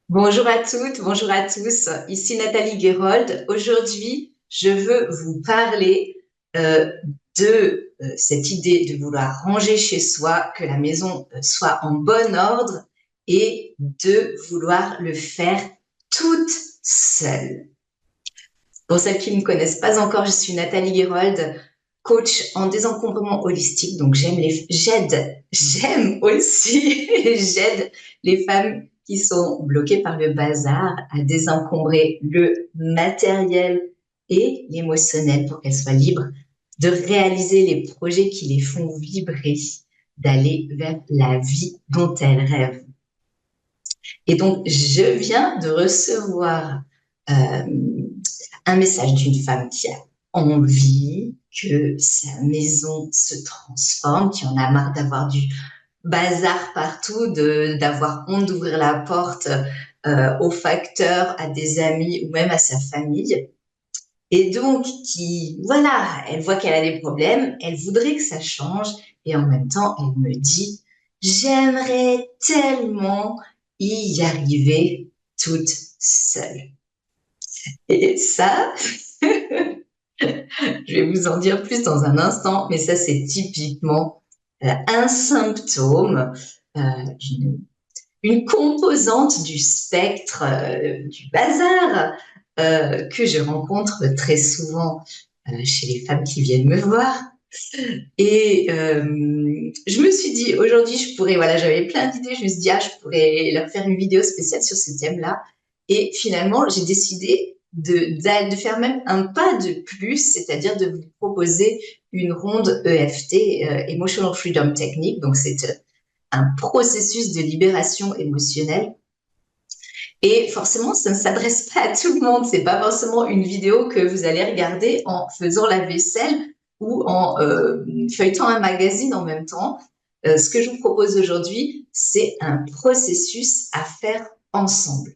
Bonjour à toutes, bonjour à tous. Ici Nathalie Guérold. Aujourd'hui, je veux vous parler euh, de cette idée de vouloir ranger chez soi, que la maison soit en bon ordre et de vouloir le faire toute seule. Pour celles qui ne me connaissent pas encore, je suis Nathalie Guérold, coach en désencombrement holistique. Donc j'aime aussi, j'aide les femmes qui sont bloquées par le bazar à désencombrer le matériel et l'émotionnel pour qu'elles soient libres de réaliser les projets qui les font vibrer, d'aller vers la vie dont elles rêvent. Et donc, je viens de recevoir euh, un message d'une femme qui a envie que sa maison se transforme, qui en a marre d'avoir du bazar partout, d'avoir honte d'ouvrir la porte aux facteurs, à des amis ou même à sa famille. Et donc, voilà, elle voit qu'elle a des problèmes, elle voudrait que ça change, et en même temps, elle me dit, j'aimerais tellement y arriver toute seule. Et ça, je vais vous en dire plus dans un instant, mais ça, c'est typiquement un symptôme euh, d'une une composante du spectre du bazar que je rencontre très souvent chez les femmes qui viennent me voir. Et je me suis dit, aujourd'hui, je pourrais, voilà, j'avais plein d'idées, je me suis dit, ah, je pourrais leur faire une vidéo spéciale sur ce thème-là. Et finalement, j'ai décidé de faire même un pas de plus, c'est-à-dire de vous proposer une ronde EFT, Emotional Freedom Technique. Donc, c'est un processus de libération émotionnelle. Et forcément, ça ne s'adresse pas à tout le monde. C'est pas forcément une vidéo que vous allez regarder en faisant la vaisselle ou en feuilletant un magazine en même temps. Ce que je vous propose aujourd'hui, c'est un processus à faire ensemble.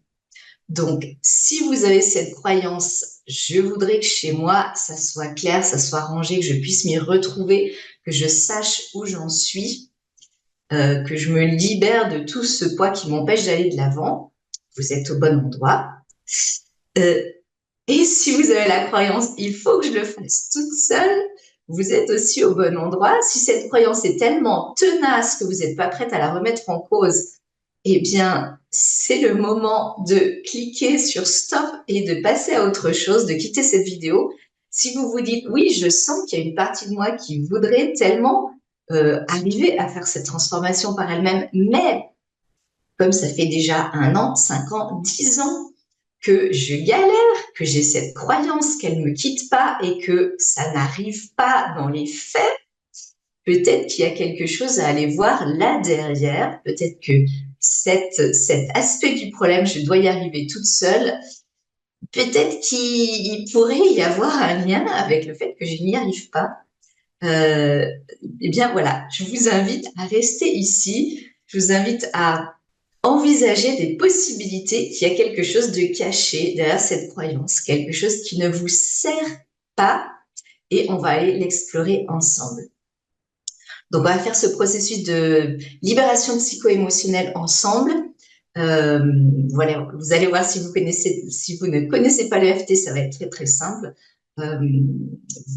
Donc, si vous avez cette croyance, je voudrais que chez moi, ça soit clair, ça soit rangé, que je puisse m'y retrouver, que je sache où j'en suis, que je me libère de tout ce poids qui m'empêche d'aller de l'avant, vous êtes au bon endroit. Euh, et si vous avez la croyance, il faut que je le fasse toute seule, vous êtes aussi au bon endroit. Si cette croyance est tellement tenace que vous n'êtes pas prête à la remettre en cause, eh bien, c'est le moment de cliquer sur stop et de passer à autre chose, de quitter cette vidéo. Si vous vous dites, oui, je sens qu'il y a une partie de moi qui voudrait tellement arriver à faire cette transformation par elle-même, mais comme ça fait déjà 1 an, 5 ans, 10 ans que je galère, que j'ai cette croyance qu'elle ne me quitte pas et que ça n'arrive pas dans les faits, peut-être qu'il y a quelque chose à aller voir là derrière. Peut-être que cet aspect du problème, je dois y arriver toute seule. Peut-être qu'il pourrait y avoir un lien avec le fait que je n'y arrive pas. Euh, eh bien voilà, je vous invite à rester ici. Je vous invite à envisager des possibilités qu'il y a quelque chose de caché derrière cette croyance, quelque chose qui ne vous sert pas, et on va aller l'explorer ensemble. Donc, on va faire ce processus de libération psycho-émotionnelle ensemble. Euh, voilà, vous allez voir si vous ne connaissez pas l'EFT, ça va être très très simple. Euh,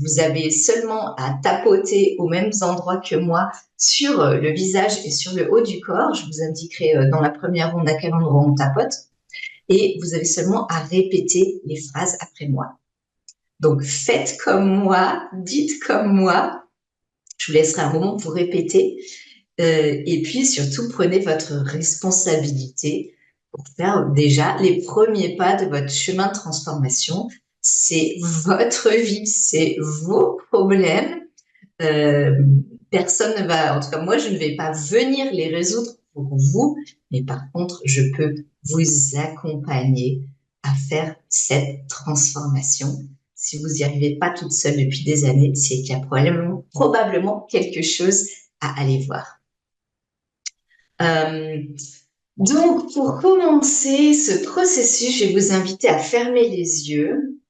vous avez seulement à tapoter aux mêmes endroits que moi sur le visage et sur le haut du corps. Je vous indiquerai dans la première ronde à quel endroit on tapote. Et vous avez seulement à répéter les phrases après moi. Donc, faites comme moi, dites comme moi. Je vous laisserai un moment pour répéter. Et puis surtout, prenez votre responsabilité pour faire déjà les premiers pas de votre chemin de transformation. C'est votre vie, c'est vos problèmes. Euh, Personne ne va, en tout cas moi, je ne vais pas venir les résoudre pour vous, mais par contre, je peux vous accompagner à faire cette transformation. Si vous n'y arrivez pas toute seule depuis des années, c'est qu'il y a probablement quelque chose à aller voir. Euh, donc, pour commencer ce processus, je vais vous inviter à fermer les yeux,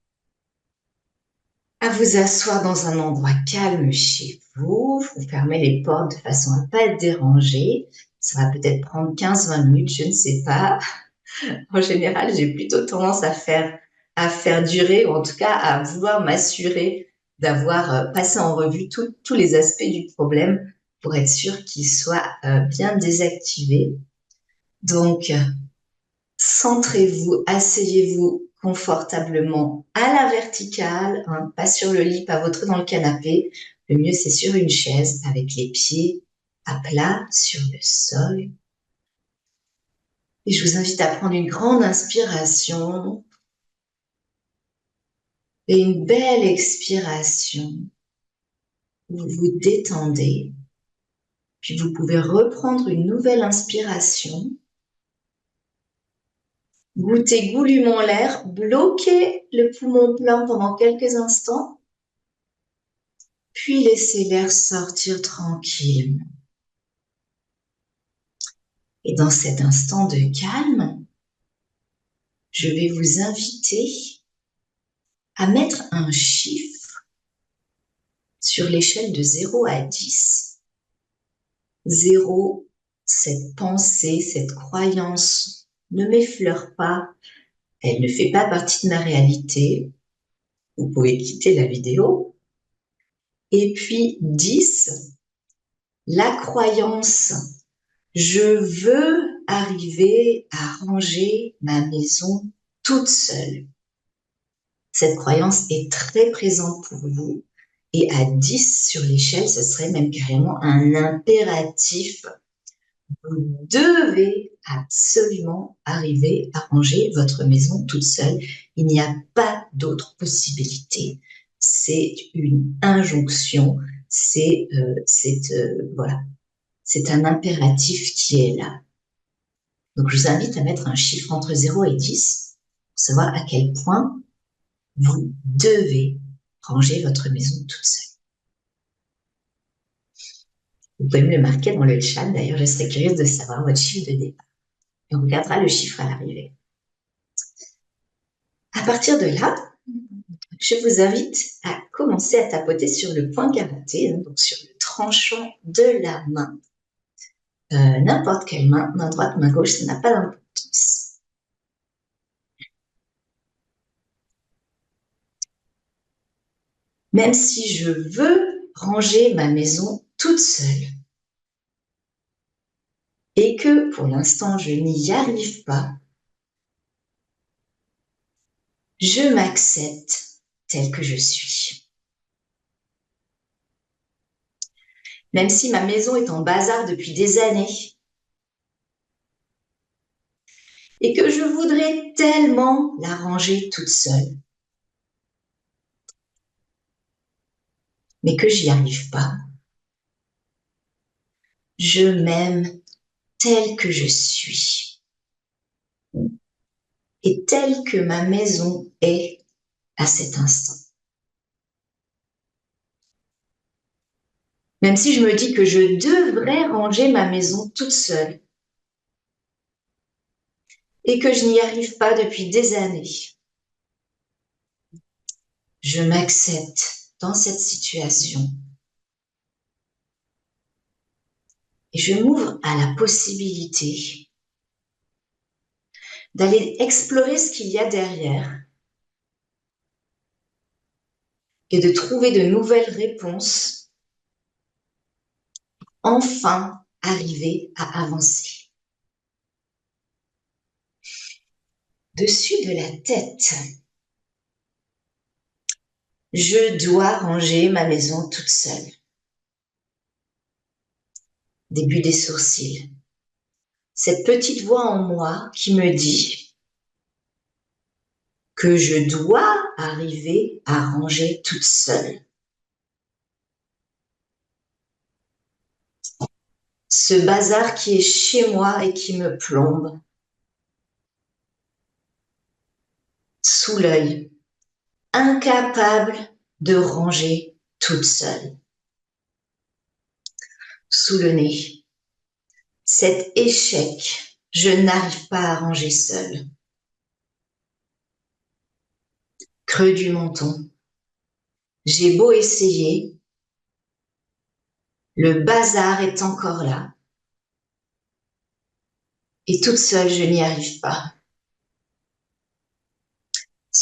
à vous asseoir dans un endroit calme chez vous. Vous fermez les portes de façon à ne pas être dérangé. Ça va peut-être prendre 15-20 minutes, je ne sais pas. En général, j'ai plutôt tendance à faire durer, ou en tout cas à vouloir m'assurer d'avoir passé en revue tous les aspects du problème pour être sûr qu'il soit bien désactivé. Donc, centrez-vous, asseyez-vous confortablement à la verticale, hein, pas sur le lit, pas votre dans le canapé. Le mieux, c'est sur une chaise avec les pieds à plat sur le sol. Et je vous invite à prendre une grande inspiration et une belle expiration. Vous vous détendez. Puis vous pouvez reprendre une nouvelle inspiration. Goûtez goulûment l'air, bloquez le poumon plein pendant quelques instants, puis laissez l'air sortir tranquille. Et dans cet instant de calme, je vais vous inviter à mettre un chiffre sur l'échelle de 0 à 10. 0, cette pensée, cette croyance ne m'effleure pas, elle ne fait pas partie de ma réalité. Vous pouvez quitter la vidéo. Et puis 10, la croyance, je veux arriver à ranger ma maison toute seule. Cette croyance est très présente pour vous. Et à 10 sur l'échelle, ce serait même carrément un impératif. Vous devez absolument arriver à ranger votre maison toute seule. Il n'y a pas d'autre possibilité. C'est une injonction. Voilà, c'est un impératif qui est là. Donc, je vous invite à mettre un chiffre entre 0 et 10 pour savoir à quel point vous devez ranger votre maison toute seule. Vous pouvez me le marquer dans le chat. D'ailleurs, je serais curieuse de savoir votre chiffre de départ. Et on regardera le chiffre à l'arrivée. À partir de là, je vous invite à commencer à tapoter sur le point karaté, donc sur le tranchant de la main. N'importe quelle main, main droite, main gauche, ça n'a pas d'importance. Même si je veux ranger ma maison toute seule et que pour l'instant je n'y arrive pas, je m'accepte tel que je suis. Même si ma maison est en bazar depuis des années et que je voudrais tellement la ranger toute seule, mais que j'y arrive pas, je m'aime tel que je suis et telle que ma maison est à cet instant. Même si je me dis que je devrais ranger ma maison toute seule et que je n'y arrive pas depuis des années, je m'accepte dans cette situation et je m'ouvre à la possibilité d'aller explorer ce qu'il y a derrière et de trouver de nouvelles réponses, enfin arriver à avancer. Dessus de la tête, je dois ranger ma maison toute seule. Début des sourcils. Cette petite voix en moi qui me dit que je dois arriver à ranger toute seule. Ce bazar qui est chez moi et qui me plombe. Sous l'œil, incapable de ranger toute seule. Sous le nez, cet échec, je n'arrive pas à ranger seule. Creux du menton, j'ai beau essayer, le bazar est encore là. Et toute seule, je n'y arrive pas.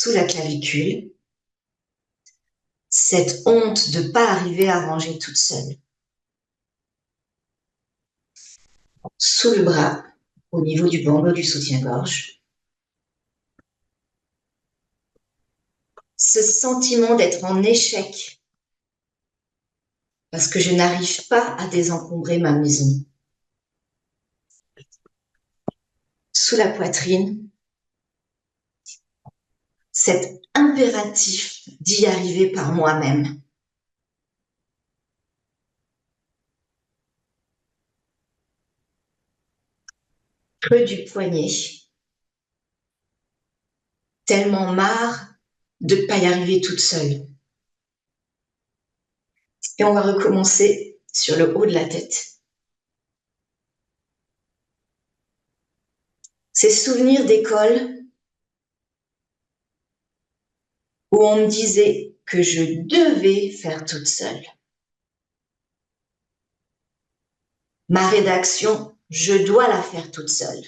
sous la clavicule, cette honte de ne pas arriver à ranger toute seule. Sous le bras, au niveau du bandeau du soutien-gorge. Ce sentiment d'être en échec parce que je n'arrive pas à désencombrer ma maison. Sous la poitrine, cet impératif d'y arriver par moi-même. Creux du poignet, tellement marre de ne pas y arriver toute seule. Et on va recommencer sur le haut de la tête. Ces souvenirs d'école où on me disait que je devais faire toute seule. Ma rédaction, je dois la faire toute seule.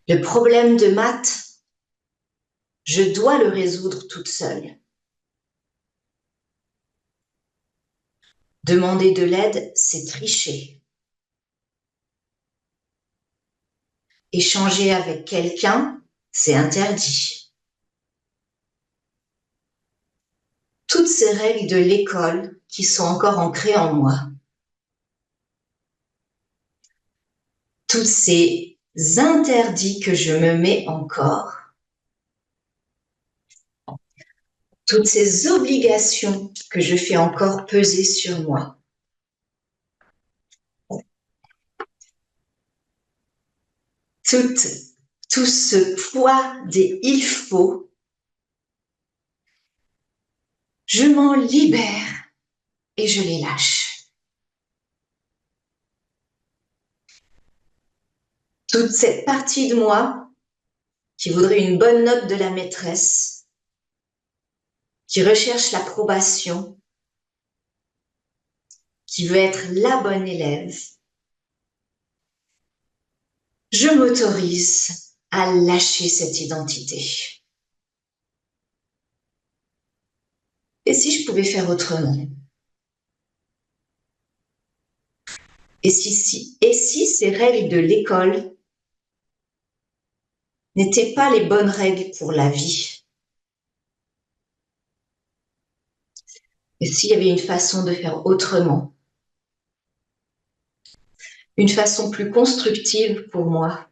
Le problème de maths, je dois le résoudre toute seule. Demander de l'aide, c'est tricher. Échanger avec quelqu'un, c'est interdit. Toutes ces règles de l'école qui sont encore ancrées en moi. Tous ces interdits que je me mets encore. Toutes ces obligations que je fais encore peser sur moi. Tout ce poids des il faut, je m'en libère et je les lâche. Toute cette partie de moi qui voudrait une bonne note de la maîtresse, qui recherche l'approbation, qui veut être la bonne élève, je m'autorise à lâcher cette identité. Et si je pouvais faire autrement? Et si ces règles de l'école n'étaient pas les bonnes règles pour la vie? Et s'il y avait une façon de faire autrement? Une façon plus constructive pour moi?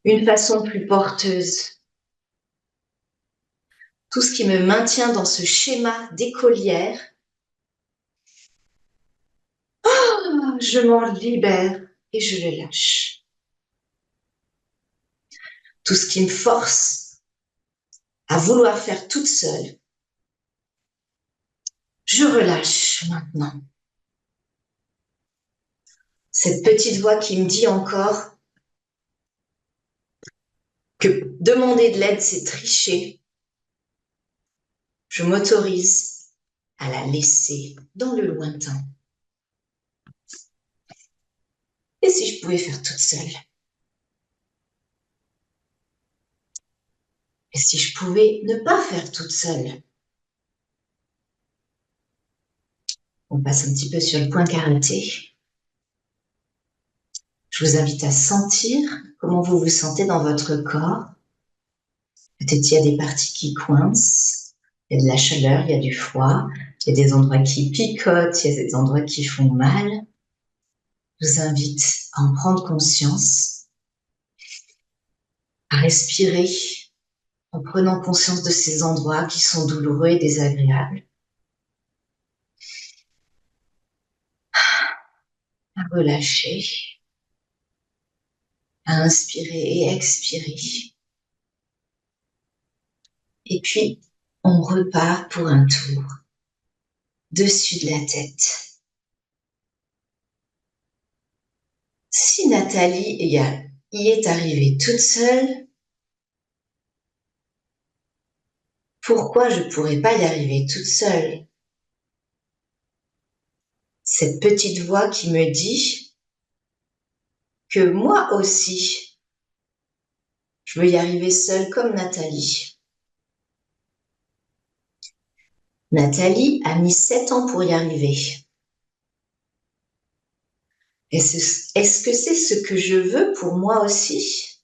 Une façon plus porteuse? Tout ce qui me maintient dans ce schéma d'écolière, je m'en libère et je le lâche. Tout ce qui me force à vouloir faire toute seule, je relâche maintenant. Cette petite voix qui me dit encore que demander de l'aide, c'est tricher, je m'autorise à la laisser dans le lointain. Et si je pouvais faire toute seule? Et si je pouvais ne pas faire toute seule? On passe un petit peu sur le point karaté. Je vous invite à sentir comment vous vous sentez dans votre corps. Peut-être il y a des parties qui coincent, il y a de la chaleur, il y a du froid, il y a des endroits qui picotent, il y a des endroits qui font mal. Je vous invite à en prendre conscience, à respirer en prenant conscience de ces endroits qui sont douloureux et désagréables. À relâcher, à inspirer et expirer. Et puis, on repart pour un tour dessus de la tête. Si Nathalie y est arrivée toute seule, pourquoi je ne pourrais pas y arriver toute seule? Cette petite voix qui me dit que moi aussi, Je veux y arriver seule comme Nathalie. Nathalie a mis 7 ans pour y arriver. Est-ce que c'est ce que je veux pour moi aussi?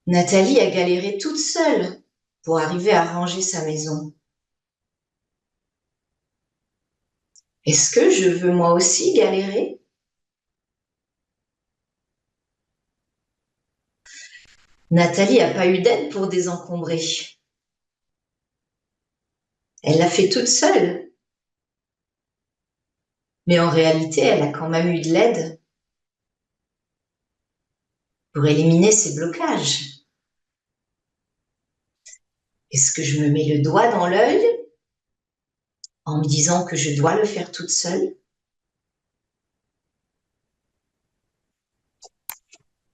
Nathalie a galéré toute seule pour arriver à ranger sa maison. Est-ce que je veux moi aussi galérer? Nathalie n'a pas eu d'aide pour désencombrer. Elle l'a fait toute seule. Mais en réalité, elle a quand même eu de l'aide pour éliminer ses blocages. Est-ce que je me mets le doigt dans l'œil en me disant que je dois le faire toute seule?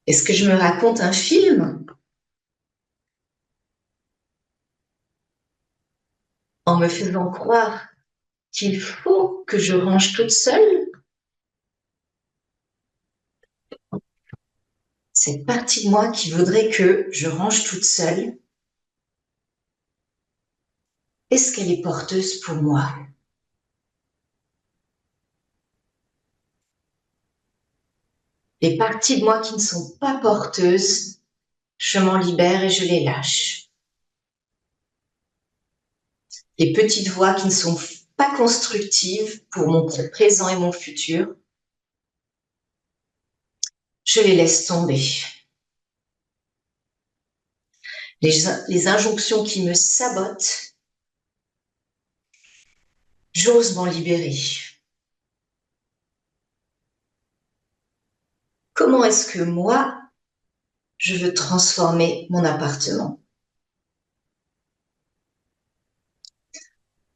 Est-ce que je me raconte un film en me faisant croire qu'il faut que je range toute seule? Cette partie de moi qui voudrait que je range toute seule, est-ce qu'elle est porteuse pour moi? Les parties de moi qui ne sont pas porteuses, je m'en libère et je les lâche. Les petites voix qui ne sont pas constructives pour mon présent et mon futur, je les laisse tomber. Les injonctions qui me sabotent, j'ose m'en libérer. Comment est-ce que moi, je veux transformer mon appartement?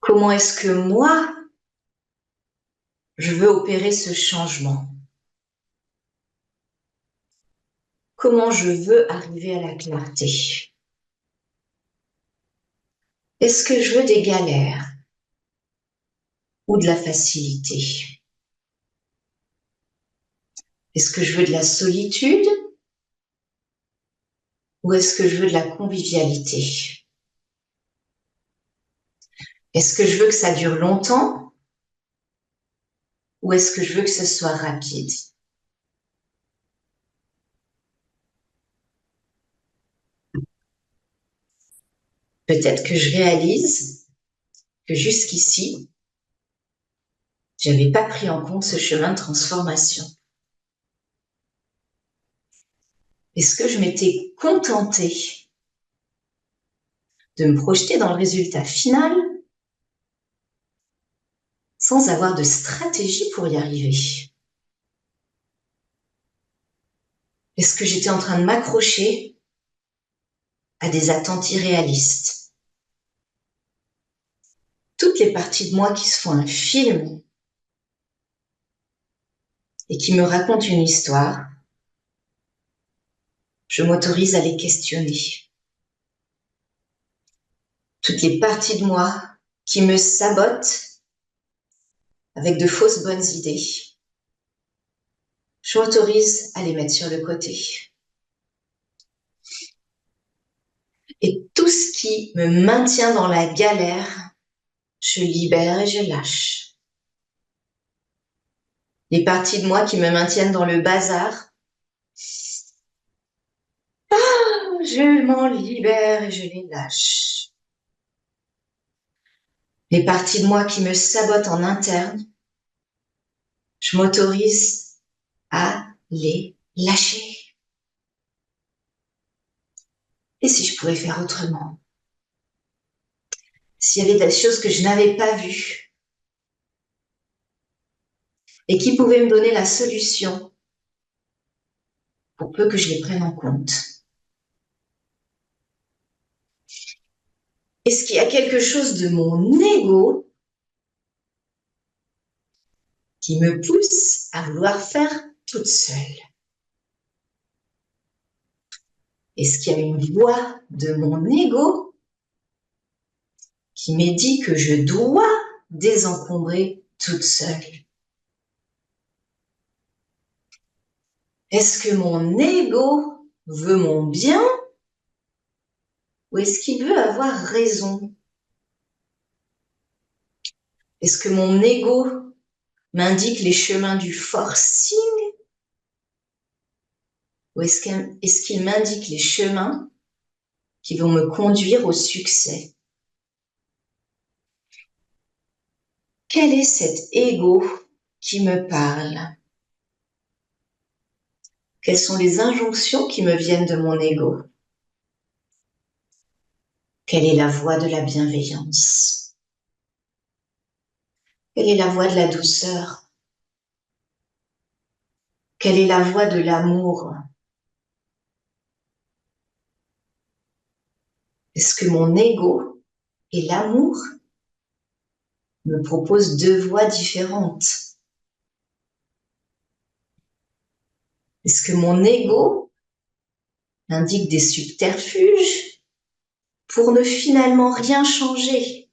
Comment est-ce que moi, je veux opérer ce changement? Comment je veux arriver à la clarté? Est-ce que je veux des galères ou de la facilité? Est-ce que je veux de la solitude ou est-ce que je veux de la convivialité? Est-ce que je veux que ça dure longtemps ou est-ce que je veux que ce soit rapide? Peut-être que je réalise que jusqu'ici, j'avais pas pris en compte ce chemin de transformation. Est-ce que je m'étais contentée de me projeter dans le résultat final sans avoir de stratégie pour y arriver? Est-ce que j'étais en train de m'accrocher à des attentes irréalistes? Toutes les parties de moi qui se font un film et qui me racontent une histoire, je m'autorise à les questionner. Toutes les parties de moi qui me sabotent avec de fausses bonnes idées, je m'autorise à les mettre sur le côté. Et tout ce qui me maintient dans la galère, je libère et je lâche. Les parties de moi qui me maintiennent dans le bazar, je m'en libère et je les lâche. Les parties de moi qui me sabotent en interne, je m'autorise à les lâcher. Et si je pouvais faire autrement? S'il y avait des choses que je n'avais pas vues et qui pouvaient me donner la solution pour peu que je les prenne en compte. Est-ce qu'il y a quelque chose de mon ego qui me pousse à vouloir faire toute seule? Est-ce qu'il y a une voix de mon ego qui me dit que je dois désencombrer toute seule? Est-ce que mon ego veut mon bien ou est-ce qu'il veut avoir raison? Est-ce que mon ego m'indique les chemins du forcing ou est-ce qu'il m'indique les chemins qui vont me conduire au succès? Quel est cet ego qui me parle? Quelles sont les injonctions qui me viennent de mon ego? Quelle est la voix de la bienveillance? Quelle est la voix de la douceur? Quelle est la voix de l'amour? Est-ce que mon ego et l'amour me proposent deux voies différentes? Est-ce que mon ego indique des subterfuges pour ne finalement rien changer?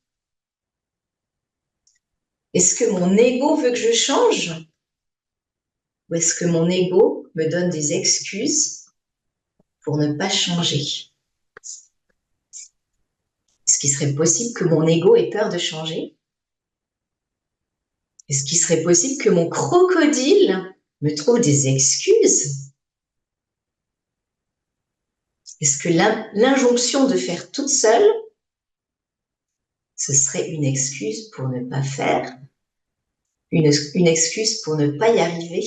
Est-ce que mon ego veut que je change? Ou est-ce que mon ego me donne des excuses pour ne pas changer? Est-ce qu'il serait possible que mon ego ait peur de changer? Est-ce qu'il serait possible que mon crocodile me trouve des excuses? Est-ce que l'injonction de faire toute seule, ce serait une excuse pour ne pas faire, une excuse pour ne pas y arriver,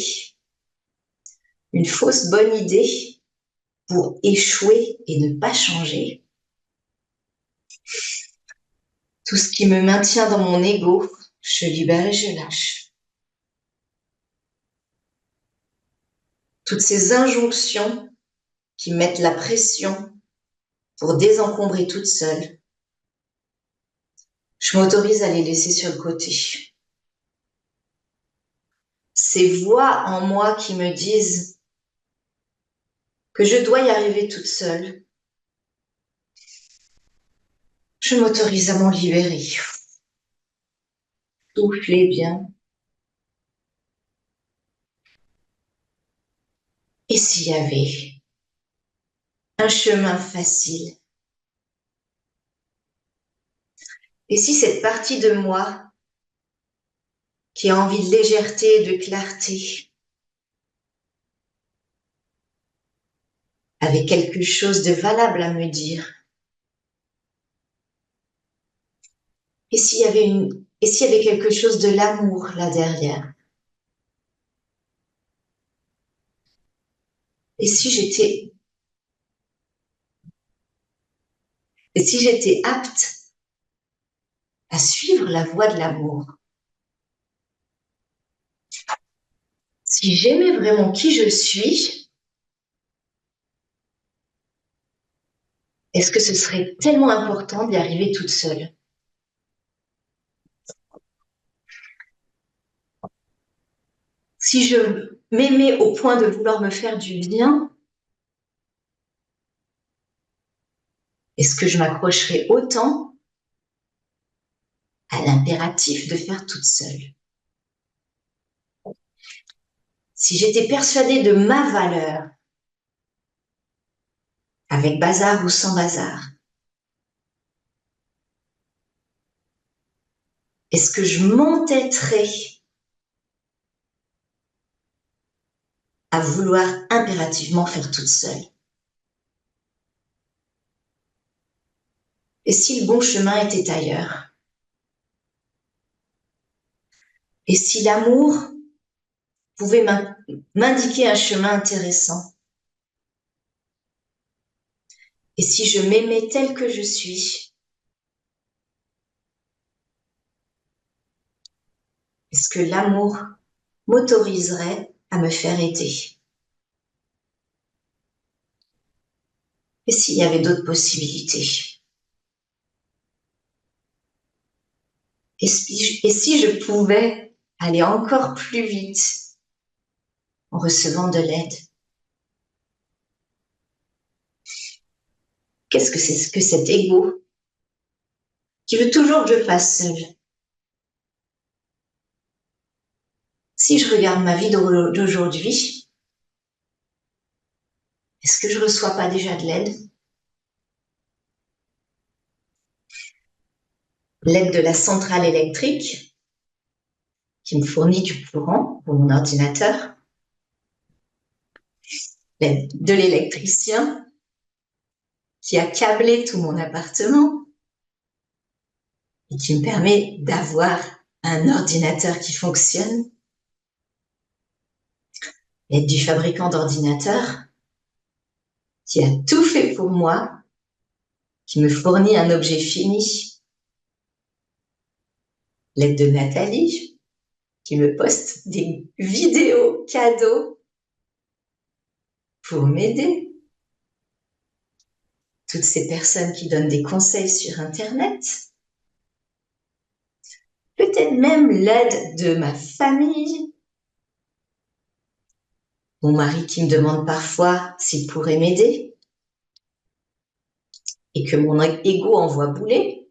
une fausse bonne idée pour échouer et ne pas changer? Tout ce qui me maintient dans mon ego, je libère et je lâche. Toutes ces injonctions qui mettent la pression pour désencombrer toute seule, je m'autorise à les laisser sur le côté. Ces voix en moi qui me disent que je dois y arriver toute seule, je m'autorise à m'en libérer. Soufflez bien. Et s'il y avait un chemin facile? Et si cette partie de moi qui a envie de légèreté et de clarté avait quelque chose de valable à me dire? Et s'il y avait quelque chose de l'amour là derrière? Et si j'étais apte à suivre la voie de l'amour? Si j'aimais vraiment qui je suis, est-ce que ce serait tellement important d'y arriver toute seule? Si je m'aimais au point de vouloir me faire du bien, est-ce que je m'accrocherais autant à l'impératif de faire toute seule? Si j'étais persuadée de ma valeur, avec bazar ou sans bazar, est-ce que je m'entêterais à vouloir impérativement faire toute seule? Et si le bon chemin était ailleurs? Et si l'amour pouvait m'indiquer un chemin intéressant? Et si je m'aimais telle que je suis, est-ce que l'amour m'autoriserait à me faire aider? Et s'il y avait d'autres possibilités? Et si je pouvais aller encore plus vite en recevant de l'aide? Qu'est-ce que c'est que cet ego qui veut toujours que je fasse seule? Si je regarde ma vie d'aujourd'hui, Est-ce que je ne reçois pas déjà de l'aide? L'aide de la centrale électrique qui me fournit du courant pour mon ordinateur, l'aide de l'électricien qui a câblé tout mon appartement et qui me permet d'avoir un ordinateur qui fonctionne, l'aide du fabricant d'ordinateurs qui a tout fait pour moi, qui me fournit un objet fini, l'aide de Nathalie qui me poste des vidéos cadeaux pour m'aider, toutes ces personnes qui donnent des conseils sur Internet, peut-être même l'aide de ma famille, mon mari qui me demande parfois s'il pourrait m'aider et que mon ego envoie bouler,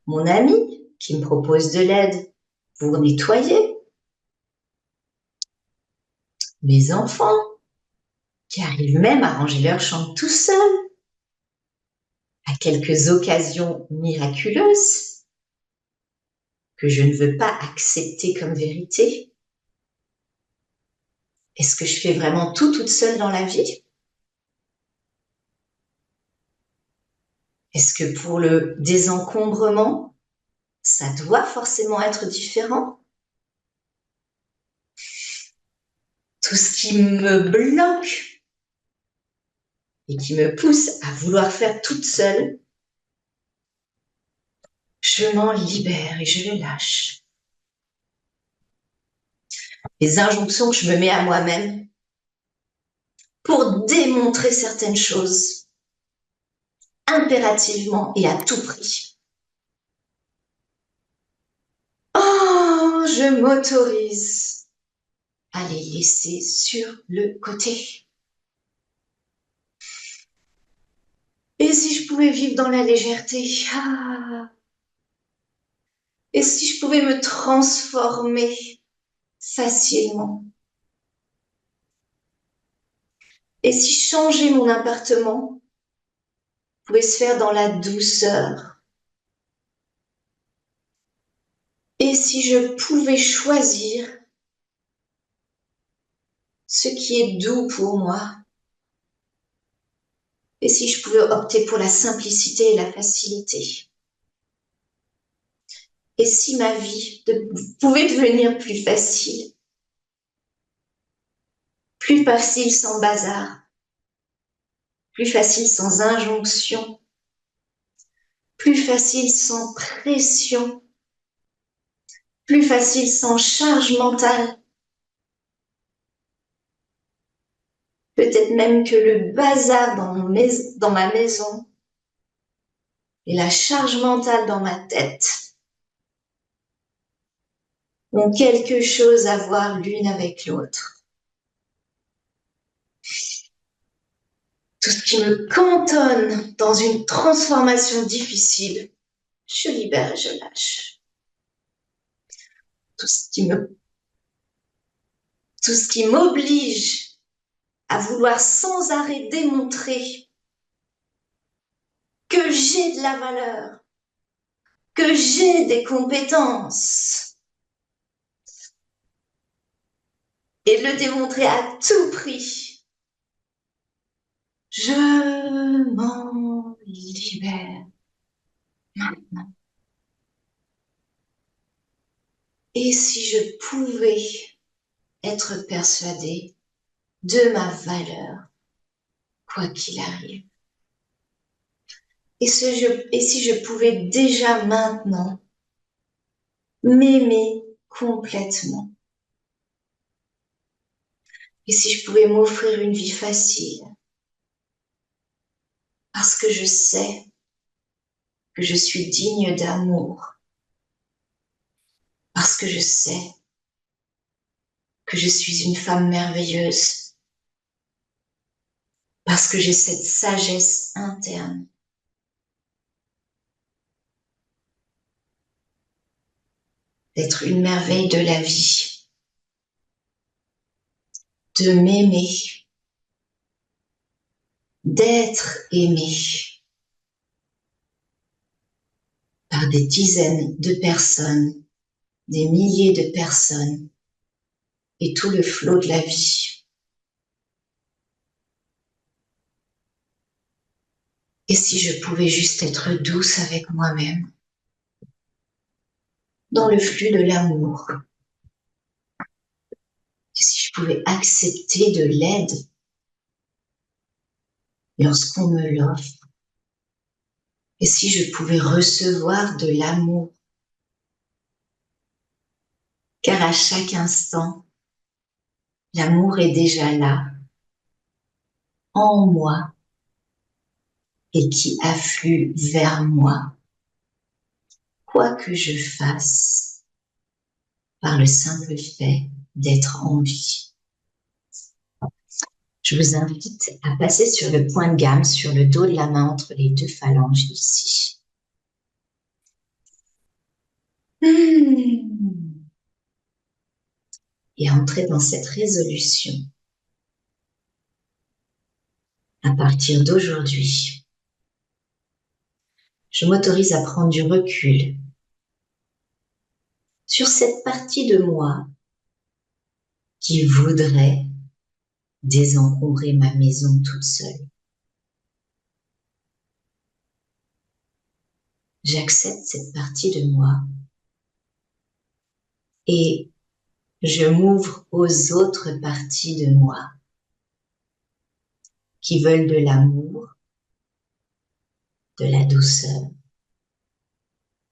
mon ami qui me propose de l'aide pour nettoyer, mes enfants qui arrivent même à ranger leur chambre tout seuls, à quelques occasions miraculeuses que je ne veux pas accepter comme vérité. Est-ce que je fais vraiment tout toute seule dans la vie? Est-ce que pour le désencombrement, ça doit forcément être différent? Tout ce qui me bloque et qui me pousse à vouloir faire toute seule, je m'en libère et je le lâche. Les injonctions que je me mets à moi-même pour démontrer certaines choses impérativement et à tout prix. Oh, je m'autorise à les laisser sur le côté. Et si je pouvais vivre dans la légèreté? Et si je pouvais me transformer facilement? Et si changer mon appartement pouvait se faire dans la douceur? Et si je pouvais choisir ce qui est doux pour moi? Et si je pouvais opter pour la simplicité et la facilité? Et si ma vie pouvait devenir plus facile sans bazar, plus facile sans injonction, plus facile sans pression, plus facile sans charge mentale. Peut-être même que le bazar dans ma maison et la charge mentale dans ma tête ont quelque chose à voir l'une avec l'autre. Tout ce qui me cantonne dans une transformation difficile, je libère et je lâche. Tout ce qui m'oblige à vouloir sans arrêt démontrer que j'ai de la valeur, que j'ai des compétences, et le démontrer à tout prix. Je m'en libère maintenant. Et si je pouvais être persuadée de ma valeur, quoi qu'il arrive? Et si je pouvais déjà maintenant m'aimer complètement? Et si je pouvais m'offrir une vie facile? Parce que je sais que je suis digne d'amour. Parce que je sais que je suis une femme merveilleuse. Parce que j'ai cette sagesse interne. D'être une merveille de la vie. De m'aimer d'être aimé par des dizaines de personnes, des milliers de personnes et tout le flot de la vie. Et si je pouvais juste être douce avec moi-même, dans le flux de l'amour, et si je pouvais accepter de l'aide lorsqu'on me l'offre, et si je pouvais recevoir de l'amour, car à chaque instant, l'amour est déjà là, en moi, et qui afflue vers moi, quoi que je fasse, par le simple fait d'être en vie. Je vous invite à passer sur le point de gamme, sur le dos de la main entre les deux phalanges ici. Et entrer dans cette résolution. À partir d'aujourd'hui, je m'autorise à prendre du recul sur cette partie de moi qui voudrait désencombrer ma maison toute seule. J'accepte cette partie de moi et je m'ouvre aux autres parties de moi qui veulent de l'amour, de la douceur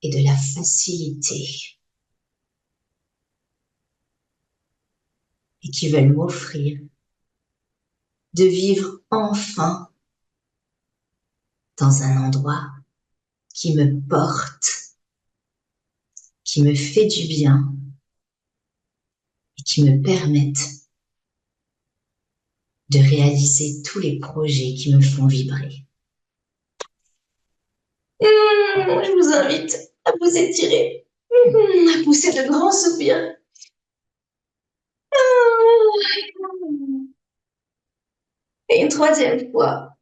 et de la facilité et qui veulent m'offrir de vivre enfin dans un endroit qui me porte, qui me fait du bien et qui me permette de réaliser tous les projets qui me font vibrer. Je vous invite à vous étirer, à pousser de grands soupirs. Et une troisième fois.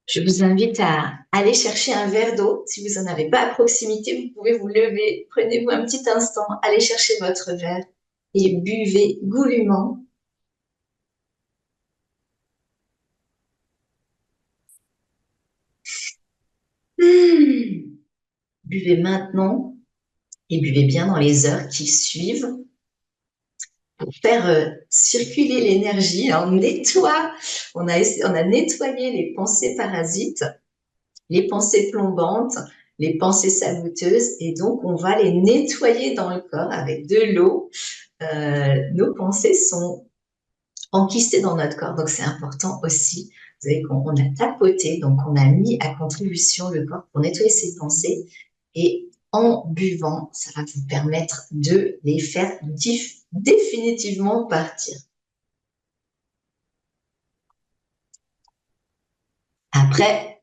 Je vous invite à aller chercher un verre d'eau. Si vous n'en avez pas à proximité, vous pouvez vous lever. Prenez-vous un petit instant, allez chercher votre verre et buvez goulûment. Buvez maintenant et buvez bien dans les heures qui suivent pour faire circuler l'énergie. On nettoie, on a nettoyé les pensées parasites, les pensées plombantes, les pensées saboteuses, et donc on va les nettoyer dans le corps avec de l'eau. Nos pensées sont enquistées dans notre corps, donc c'est important aussi. Vous savez qu'on a tapoté, donc on a mis à contribution le corps pour nettoyer ses pensées, et en buvant, ça va vous permettre de les faire définitivement partir. Après,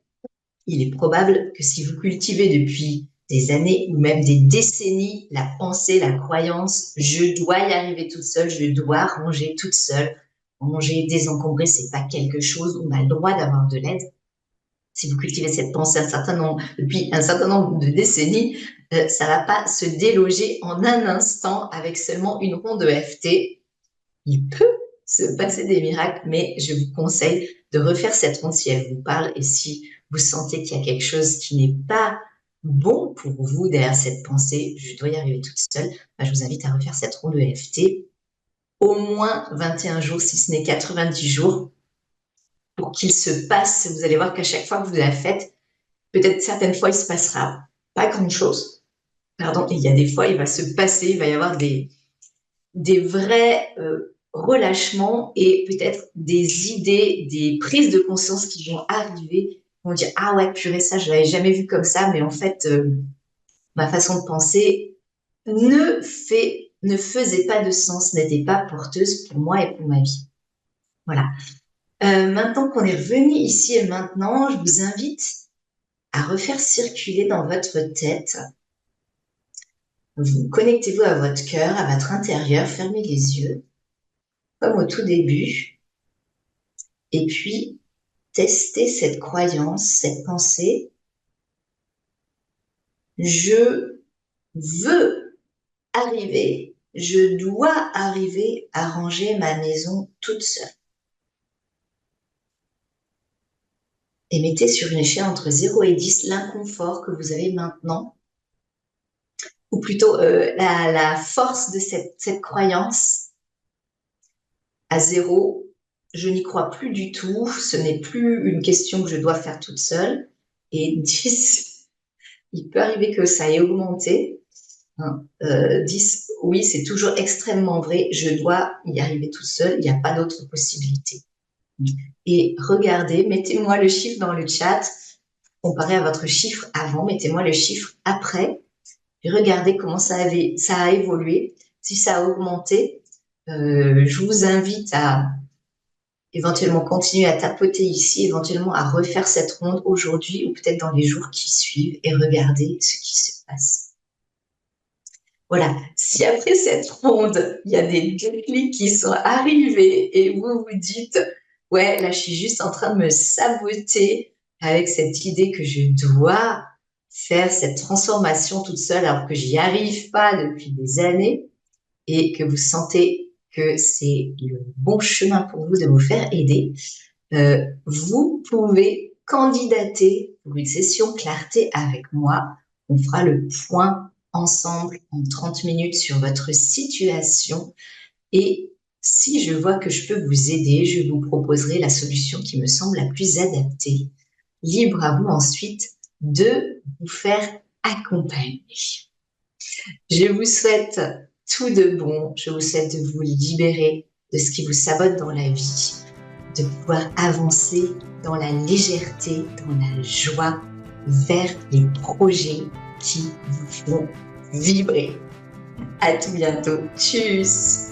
il est probable que si vous cultivez depuis des années ou même des décennies la pensée, la croyance, je dois y arriver toute seule, je dois ranger toute seule, ranger, désencombrer, c'est pas quelque chose, on a le droit d'avoir de l'aide. Si vous cultivez cette pensée depuis un certain nombre de décennies, ça va pas se déloger en un instant avec seulement une ronde de EFT. Il peut se passer des miracles, mais je vous conseille de refaire cette ronde si elle vous parle et si vous sentez qu'il y a quelque chose qui n'est pas bon pour vous derrière cette pensée, je dois y arriver toute seule, je vous invite à refaire cette ronde de EFT au moins 21 jours, si ce n'est 90 jours, pour qu'il se passe. Vous allez voir qu'à chaque fois que vous la faites, peut-être certaines fois, il se passera pas grand-chose. Pardon, il y a des fois, il va se passer, il va y avoir des vrais relâchements et peut-être des idées, des prises de conscience qui vont arriver. On va dire, ah ouais, purée, ça, je l'avais jamais vu comme ça, mais en fait, ma façon de penser ne faisait pas de sens, n'était pas porteuse pour moi et pour ma vie. Voilà. Maintenant qu'on est revenu ici et maintenant, je vous invite à refaire circuler dans votre tête. Vous connectez-vous à votre cœur, à votre intérieur, fermez les yeux. comme au tout début, et puis tester cette croyance, cette pensée. Je veux arriver, je dois arriver à ranger ma maison toute seule. Et mettez sur une échelle entre 0 et 10 l'inconfort que vous avez maintenant, ou plutôt la force de cette croyance. À 0, je n'y crois plus du tout, ce n'est plus une question que je dois faire toute seule. Et 10, il peut arriver que ça ait augmenté. 10, oui, c'est toujours extrêmement vrai, je dois y arriver toute seule, il n'y a pas d'autre possibilité. Et regardez, mettez-moi le chiffre dans le chat, comparé à votre chiffre avant, mettez-moi le chiffre après, et regardez comment ça a évolué. Si ça a augmenté, je vous invite à éventuellement continuer à tapoter ici, éventuellement à refaire cette ronde aujourd'hui ou peut-être dans les jours qui suivent et regarder ce qui se passe. Voilà, si après cette ronde, il y a des déclics qui sont arrivés et vous vous dites « Ouais, là, je suis juste en train de me saboter avec cette idée que je dois faire cette transformation toute seule alors que j'y arrive pas depuis des années et que vous sentez que c'est le bon chemin pour vous de vous faire aider, vous pouvez candidater pour une session clarté avec moi. On fera le point ensemble en 30 minutes sur votre situation et si je vois que je peux vous aider, je vous proposerai la solution qui me semble la plus adaptée. Libre à vous ensuite de vous faire accompagner. Je vous souhaite tout de bon, je vous souhaite de vous libérer de ce qui vous sabote dans la vie, de pouvoir avancer dans la légèreté, dans la joie, vers les projets qui vous font vibrer. À tout bientôt. Tchuss!